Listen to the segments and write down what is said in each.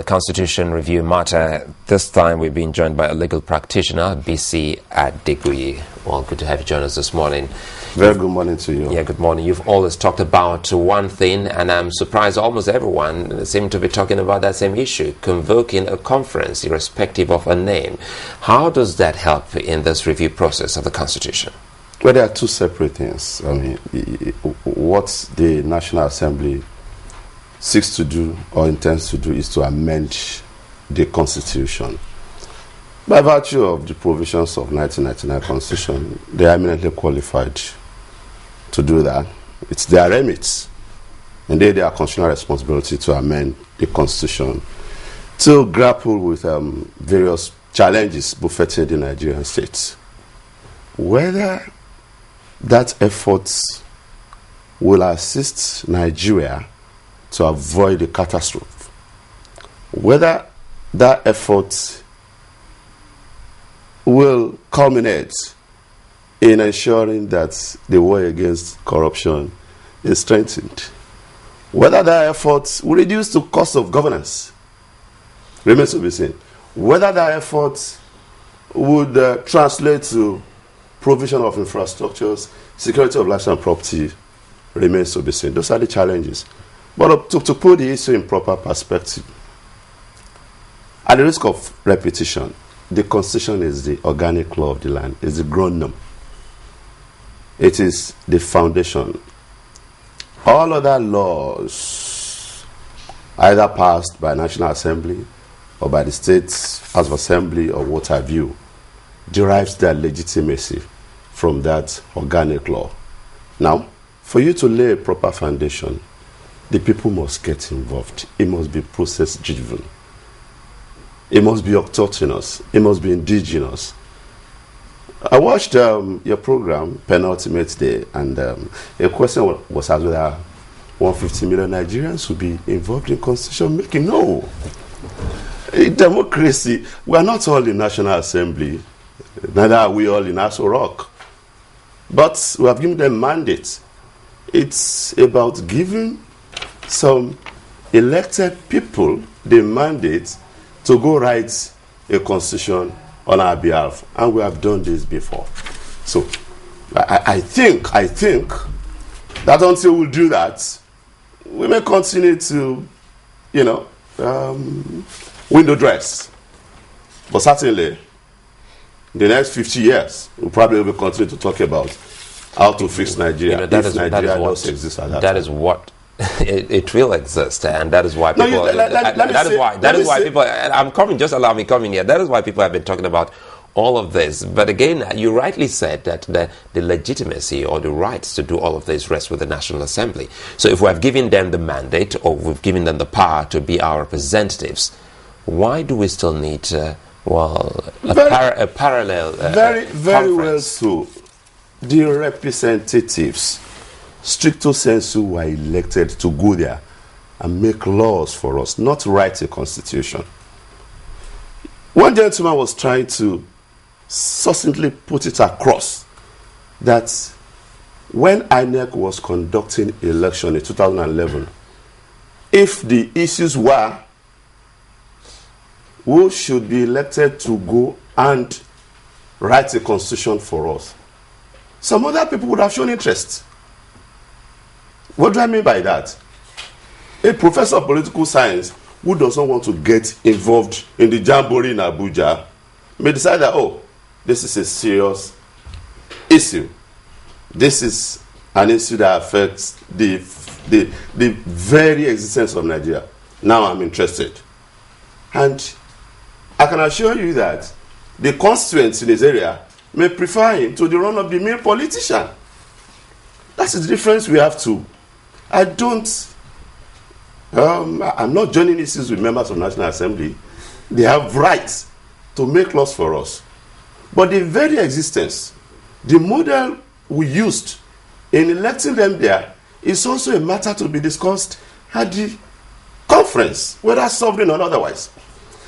the Constitution Review matter. This time we've been joined by a legal practitioner, Bisi Adegbuyi. Well, good to have you join us this morning. Very good morning to you. Yeah, good morning. You've always talked about one thing, and I'm surprised almost everyone seems to be talking about that same issue, convoking a conference irrespective of a name. How does that help in this review process of the Constitution? Well, there are two separate things. I mean, what the National Assembly seeks to do or intends to do is to amend the Constitution. By virtue of the provisions of 1999 Constitution, they are eminently qualified to do that. It's their remit, and they are constitutional responsibility to amend the Constitution to grapple with various challenges buffeting the Nigerian state. Whether that effort will assist Nigeria to avoid a catastrophe, whether that effort will culminate in ensuring that the war against corruption is strengthened, whether that effort will reduce the cost of governance remains to be seen, whether that effort would translate to provision of infrastructures, security of life and property remains to be seen. Those are the challenges. But to put the issue in proper perspective, at the risk of repetition, the Constitution is the organic law of the land, it's the ground. It is the foundation. All other laws, either passed by National Assembly or by the State House of Assembly or what have you, derives their legitimacy from that organic law. Now, for you to lay a proper foundation, the people must get involved. It must be process-driven. It must be autochthonous. It must be indigenous. I watched your program, Penultimate Day, and a question was asked whether 150 million Nigerians would be involved in constitution making. No. In democracy, we are not all in National Assembly. Neither are we all in Aso Rock. But we have given them mandate. It's about giving some elected people the mandate to go write a constitution on our behalf, and we have done this before. So I think that until we do that, we may continue to, window dress. But certainly, the next 50 years, we'll probably will continue to talk about how to fix Nigeria. That is what it will exist, and that is why people. I'm coming. Just allow me coming here. That is why people have been talking about all of this. But again, you rightly said that the legitimacy or the rights to do all of this rests with the National Assembly. So if we have given them the mandate or we've given them the power to be our representatives, why do we still need a parallel? Very well so. The representatives, stricto sensu, were elected to go there and make laws for us, not write a constitution. One gentleman was trying to succinctly put it across that when INEC was conducting election in 2011, if the issues were who should be elected to go and write a constitution for us, some other people would have shown interest. What do I mean by that? A professor of political science who does not want to get involved in the jamboree in Abuja may decide that, this is a serious issue. This is an issue that affects the very existence of Nigeria. Now I'm interested. And I can assure you that the constituents in this area may prefer him to the run-of-the-mill politician. That's the difference we have to. I'm not joining issues with members of National Assembly. They have rights to make laws for us. But the very existence, the model we used in electing them there is also a matter to be discussed at the conference, whether sovereign or otherwise.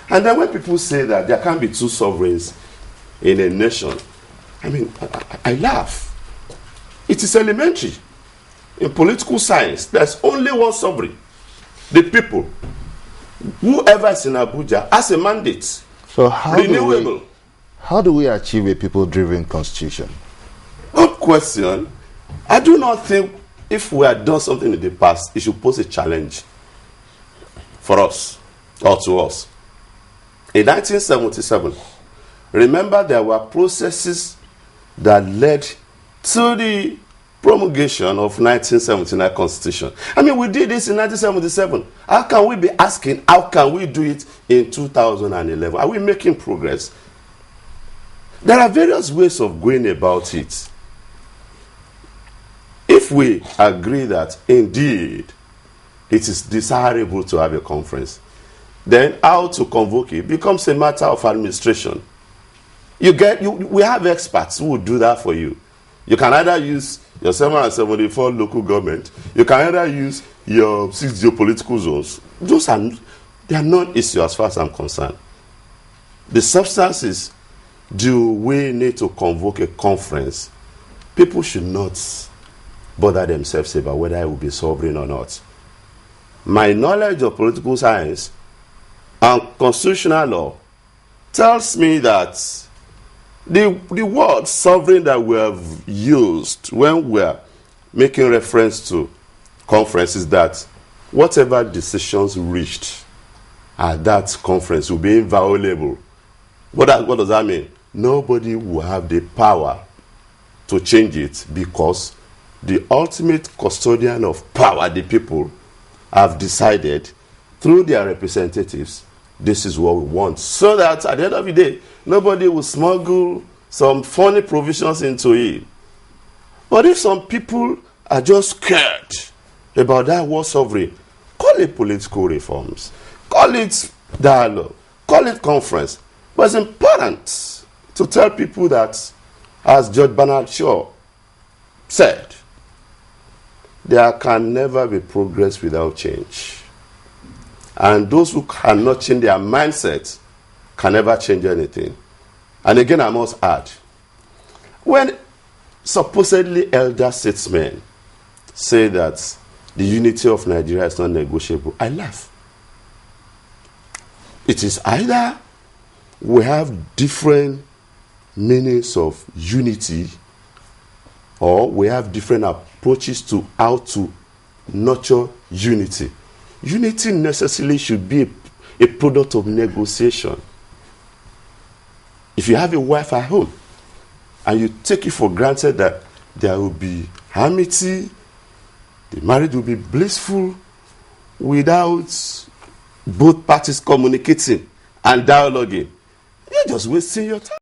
And then when people say that there can't be two sovereigns in a nation, I laugh. It is elementary. In political science, there's only one sovereign, the people. Whoever is in Abuja has a mandate. So Renewable. How do we achieve a people-driven constitution? Good question. I do not think if we had done something in the past, it should pose a challenge for us or to us. In 1977, remember there were processes that led to the promulgation of 1979 Constitution. I mean, we did this in 1977. How can we be asking, how can we do it in 2011? Are we making progress? There are various ways of going about it. If we agree that indeed it is desirable to have a conference, then how to convoke it becomes a matter of administration. We have experts who will do that for you. You can either use your 774 local government, you can either use your 6 geopolitical zones. They are non-issue as far as I'm concerned. The substance is, do we need to convoke a conference? People should not bother themselves about whether it will be sovereign or not. My knowledge of political science and constitutional law tells me that the word sovereign that we have used when we are making reference to conferences, that whatever decisions reached at that conference will be inviolable. What does that mean? Nobody will have the power to change it, because the ultimate custodian of power, the people, have decided through their representatives, this is what we want. So that at the end of the day, nobody will smuggle some funny provisions into it. But if some people are just scared about that word sovereign, call it political reforms, call it dialogue, call it conference. But it's important to tell people that, as Judge Bernard Shaw said, there can never be progress without change. And those who cannot change their mindset can never change anything. And again, I must add, when supposedly elder statesmen say that the unity of Nigeria is not negotiable, I laugh. It is either we have different meanings of unity, or we have different approaches to how to nurture unity. Unity necessarily should be a product of negotiation. If you have a wife at home and you take it for granted that there will be amity, the marriage will be blissful without both parties communicating and dialoguing, you're just wasting your time.